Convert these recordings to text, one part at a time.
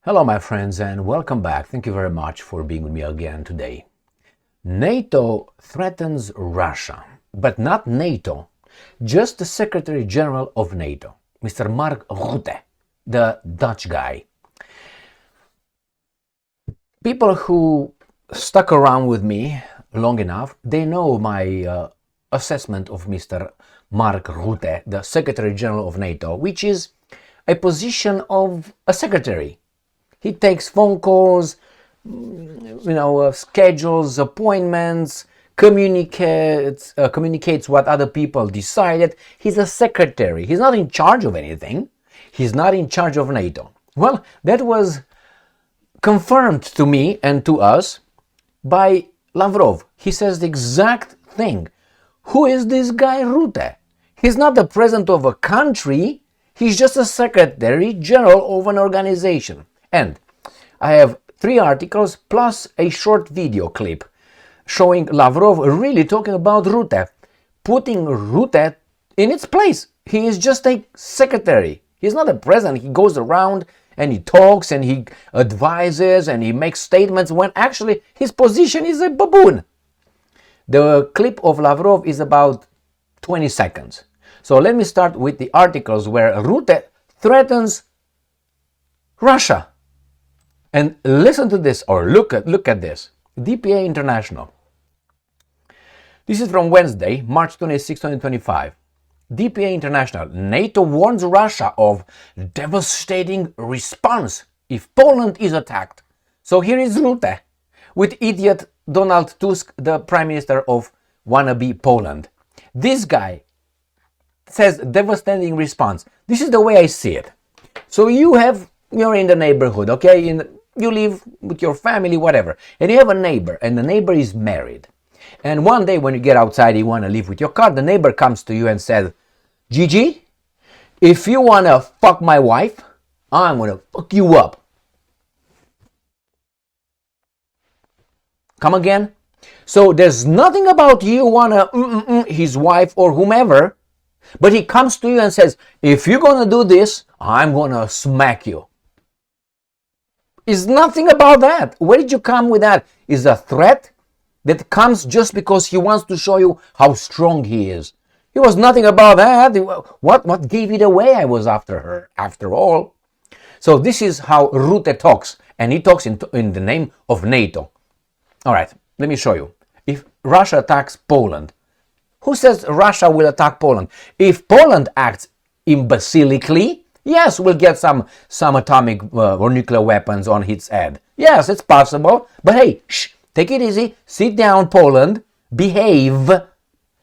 Hello my friends and welcome back. Thank you very much for being with me again today. NATO threatens Russia, but not NATO, just the Secretary General of NATO, Mr. Mark Rutte, the Dutch guy. People who stuck around with me long enough, they know my assessment of Mr. Mark Rutte, the Secretary General of NATO, which is a position of a secretary. He takes phone calls, schedules appointments, communicates what other people decided. He's a secretary. He's not in charge of anything. He's not in charge of NATO. Well, that was confirmed to me and to us by Lavrov. He says the exact thing. Who is this guy Rutte? He's not the president of a country. He's just a secretary general of an organization. And I have 3 articles plus a short video clip showing Lavrov really talking about Rutte, putting Rutte in its place. He is just a secretary. He's not a president. He goes around and he talks and he advises and he makes statements when actually his position is a baboon. The clip of Lavrov is about 20 seconds. So let me start with the articles where Rutte threatens Russia. And listen to this, or look at this. DPA International. This is from Wednesday, March 26, 2025. DPA International. NATO warns Russia of devastating response if Poland is attacked. So here is Rutte with idiot Donald Tusk, the Prime Minister of wannabe Poland. This guy says devastating response. This is the way I see it. So you're in the neighborhood, okay? You live with your family, whatever, and you have a neighbor, and the neighbor is married. And one day when you get outside, you want to live with your car, the neighbor comes to you and says, Gigi, if you want to fuck my wife, I'm going to fuck you up. Come again? So there's nothing about you want to his wife or whomever, but he comes to you and says, if you're going to do this, I'm going to smack you. Is nothing about that. Where did you come with that? Is a threat that comes just because he wants to show you how strong he is. It was nothing about that. What gave it away? I was after her, after all. So this is how Rutte talks, and he talks in the name of NATO. All right, let me show you. If Russia attacks Poland, who says Russia will attack Poland? If Poland acts imbecilically, yes, we'll get some atomic or nuclear weapons on its head. Yes, it's possible. But hey, take it easy. Sit down, Poland. Behave.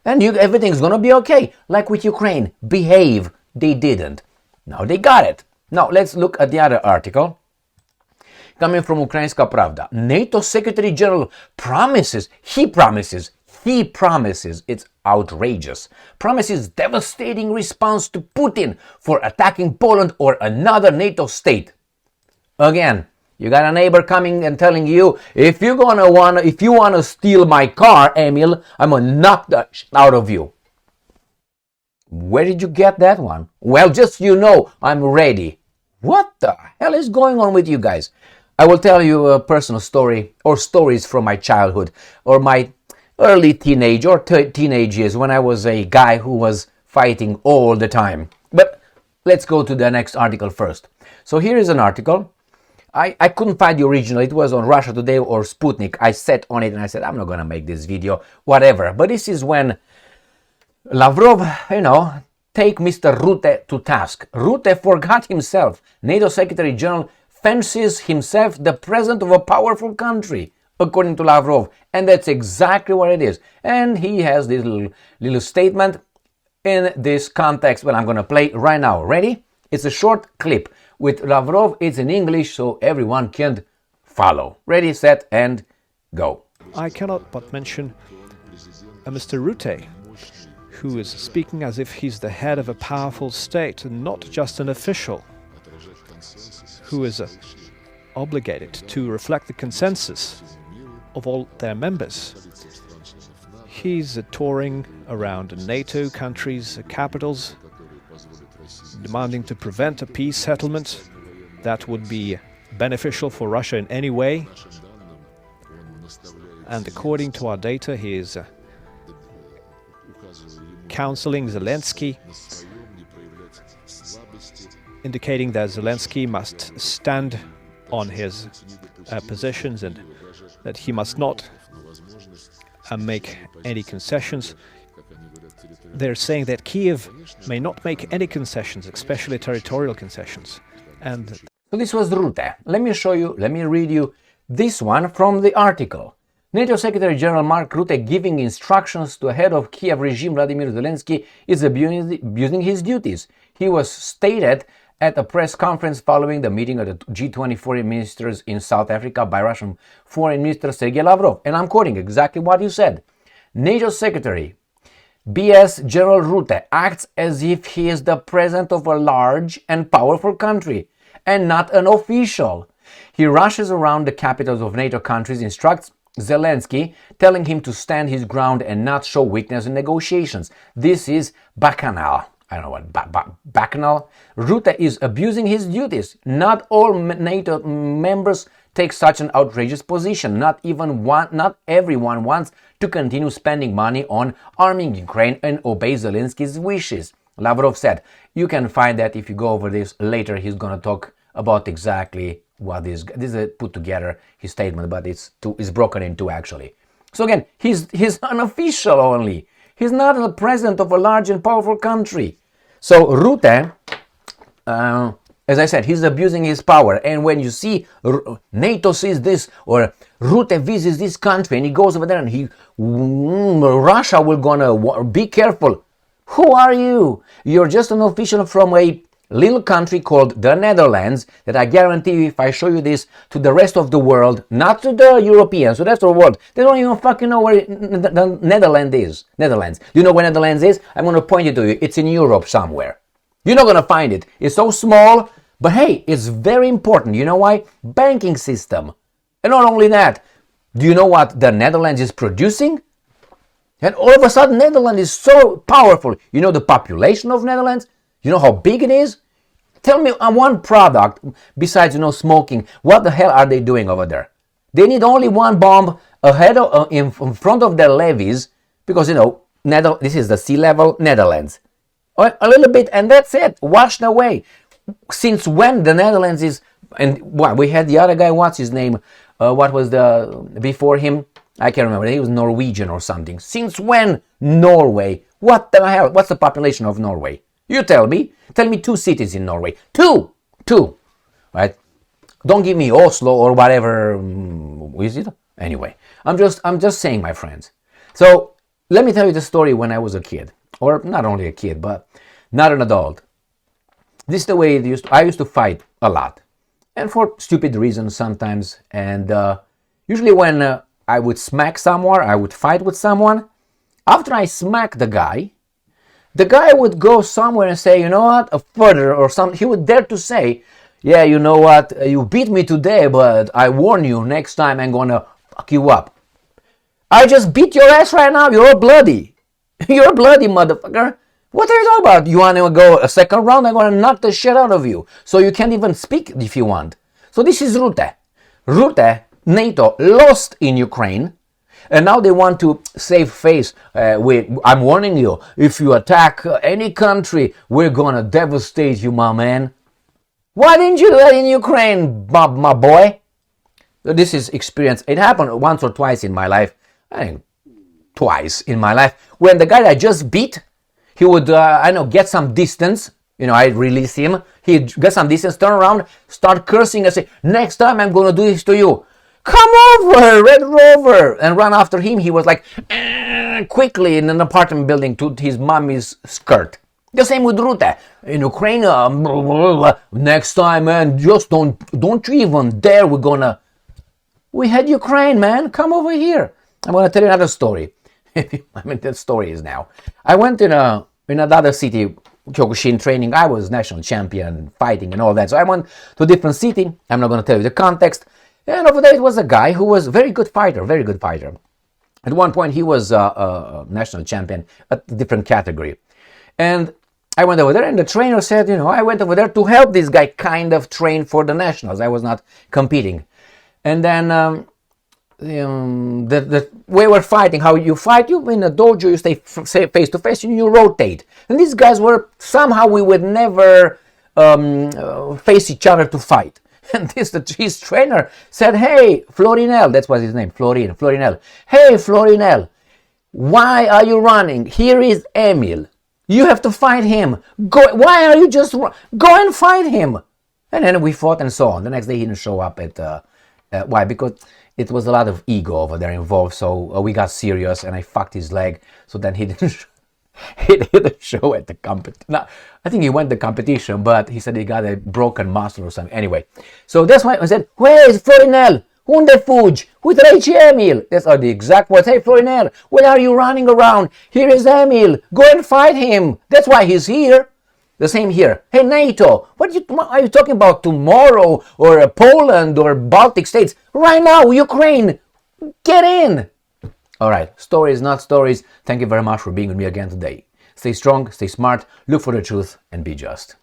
And everything's going to be okay. Like with Ukraine. Behave. They didn't. Now they got it. Now let's look at the other article. Coming from Ukrainska Pravda. NATO Secretary General promises, it's outrageous, promises devastating response to Putin for attacking Poland or another NATO state. Again, you got a neighbor coming and telling you, if you want to steal my car, Emil, I'm going to knock the shit out of you. Where did you get that one? Well, just I'm ready. What the hell is going on with you guys? I will tell you a personal story or stories from my childhood or my early teenage or teenage years when I was a guy who was fighting all the time. But let's go to the next article first. So here is an article. I couldn't find the original. It was on Russia Today or Sputnik. I sat on it and I said, I'm not going to make this video, whatever. But this is when Lavrov, take Mr. Rutte to task. Rutte forgot himself. NATO Secretary General fancies himself the president of a powerful country, according to Lavrov. And that's exactly what it is. And he has this little statement in this context. Well, I'm going to play right now. Ready? It's a short clip with Lavrov. It's in English, so everyone can follow. Ready, set, and go. I cannot but mention a Mr. Rutte, who is speaking as if he's the head of a powerful state and not just an official, who is obligated to reflect the consensus of all their members. He's touring around NATO countries' capitals, demanding to prevent a peace settlement that would be beneficial for Russia in any way. And according to our data, he is counseling Zelensky, indicating that Zelensky must stand on his positions and that he must not make any concessions. They're saying that Kiev may not make any concessions, especially territorial concessions. And so this was Rutte. Let me read you this one from the article. NATO Secretary General Mark Rutte giving instructions to head of Kiev regime Vladimir Zelensky is abusing his duties. He was stated at a press conference following the meeting of the G20 foreign ministers in South Africa by Russian Foreign Minister Sergei Lavrov. And I'm quoting exactly what you said. NATO Secretary BS General Rutte acts as if he is the president of a large and powerful country and not an official. He rushes around the capitals of NATO countries, instructs Zelensky, telling him to stand his ground and not show weakness in negotiations. This is bacchanal. I don't know what, bacchanal? Rutte is abusing his duties. Not all NATO members take such an outrageous position. Not everyone wants to continue spending money on arming Ukraine and obey Zelensky's wishes. Lavrov said, you can find that if you go over this later. He's going to talk about exactly what this is put together, his statement, but it's broken in two actually. So again, he's unofficial only. He's not the president of a large and powerful country. So Rutte, as I said, he's abusing his power. And when you see NATO sees this, or Rutte visits this country and he goes over there and Russia will gonna be careful. Who are you? You're just an official from a little country called the Netherlands that I guarantee you, if I show you this to the rest of the world, not to the Europeans, to the rest of the world, they don't even fucking know where the Netherlands is. Netherlands. Do you know where Netherlands is? I'm going to point it to you. It's in Europe somewhere. You're not going to find it. It's so small, but hey, it's very important. You know why? Banking system. And not only that, do you know what the Netherlands is producing? And all of a sudden, Netherlands is so powerful. You know the population of Netherlands? You know how big it is? Tell me one product besides, smoking. What the hell are they doing over there? They need only one bomb in front of their levees because, this is the sea level Netherlands. A little bit, and that's it. Washed away. Since when the Netherlands is... And we had the other guy, what's his name? What was before him? I can't remember. He was Norwegian or something. Since when Norway? What the hell? What's the population of Norway? You tell me. Tell me 2 cities in Norway. Two, right? Don't give me Oslo or whatever. Is it? Anyway, I'm just saying, my friends. So let me tell you the story when I was a kid, or not only a kid, but not an adult. This is the way I used to fight a lot, and for stupid reasons sometimes. And usually when I would smack someone, I would fight with someone. After I smack the guy would go somewhere and say, you know what, a further or something. He would dare to say, yeah, you know what, you beat me today, but I warn you, next time I'm gonna fuck you up. I just beat your ass right now. You're bloody. You're bloody, motherfucker. What are you talking about? You want to go a second round? I'm gonna knock the shit out of you. So you can't even speak if you want. So this is Rutte. Rutte, NATO lost in Ukraine. And now they want to save face I'm warning you, if you attack any country, we're gonna devastate you, my man. Why didn't you do that in Ukraine, my boy? This is experience. It happened once or twice in my life. I think twice in my life. When the guy I just beat, he would, get some distance. I'd release him. He'd get some distance, turn around, start cursing and say, next time I'm gonna do this to you. Come over, Red Rover! And run after him. He was like, quickly in an apartment building to his mommy's skirt. The same with Rutte. In Ukraine, next time, man, just don't you even dare. We had Ukraine, man. Come over here. I'm going to tell you another story. That story is now. I went in another city, Kyokushin training. I was national champion, fighting and all that. So I went to a different city. I'm not going to tell you the context. And over there it was a guy who was a very good fighter. At one point he was a national champion at a different category. And I went over there, and the trainer said, I went over there to help this guy kind of train for the nationals. I was not competing. And then the way we're fighting, how you fight, you in a dojo, you stay face to face, and you rotate. And these guys were, somehow we would never face each other to fight. And his trainer said, hey, Florinel, that's what his name, Florinel. Hey, Florinel, why are you running? Here is Emil. You have to fight him. Why are you just go and fight him? And then we fought and so on. The next day he didn't show up at why? Because it was a lot of ego over there involved. So we got serious, and I fucked his leg. So then he didn't. He didn't show at the competition. No, I think he went the competition, but he said he got a broken muscle or something. Anyway, so that's why I said, where is Florinel? Unde fugi? Uite aici Emil. That's the exact words. Hey Florinel, where are you running around? Here is Emil. Go and fight him. That's why he's here. The same here. Hey NATO, what are you talking about tomorrow, or Poland, or Baltic states? Right now, Ukraine. Get in. All right, stories, not stories. Thank you very much for being with me again today. Stay strong, stay smart, look for the truth, and be just.